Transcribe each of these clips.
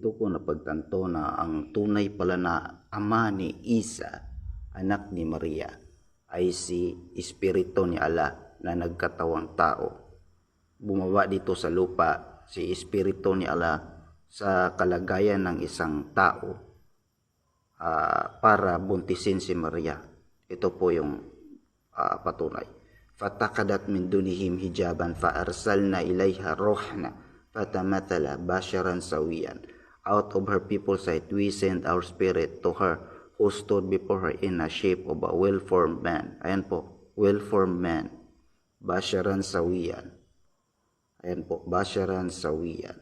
dito ko napagtanto na ang tunay pala na ama ni Isa, anak ni Maria, ay si Espiritu ni Allah na nagkatawang tao. Bumaba dito sa lupa si Espiritu ni Allah sa kalagayan ng isang tao para buntisin si Maria. Ito po yung patunay. Fatakadat min dunihim hijaban faarsalna ilayha rohna fatamathala basharan sawiyan. Out of her people's sight we sent our spirit to her, who stood before her in a shape of a well-formed man. Ayan po, well-formed man. Basharan sawiyan. Ayan po, basharan sawiyan.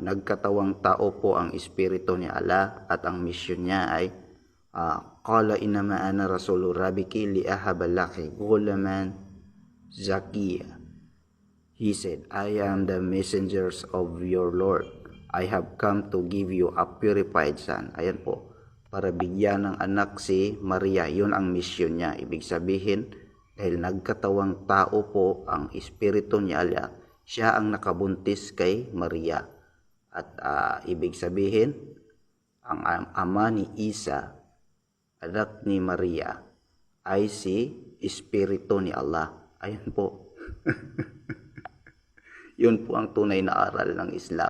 Nagkatawang tao po ang Espiritu ni Allah at ang misyon niya ay qala inama ana rasulu rabbiki li ahabalaki gulaman zakiya. He said, I am the messengers of your Lord. I have come to give you a purified son. Ayan po, para bigyan ng anak si Maria. Yun ang misyon niya. Ibig sabihin, dahil nagkatawang tao po ang Espiritu ni Allah, siya ang nakabuntis kay Maria. At ibig sabihin, ang ama ni Isa, anak ni Maria, ay si Espiritu ni Allah. Ayan po. Yun po ang tunay na aral ng Islam.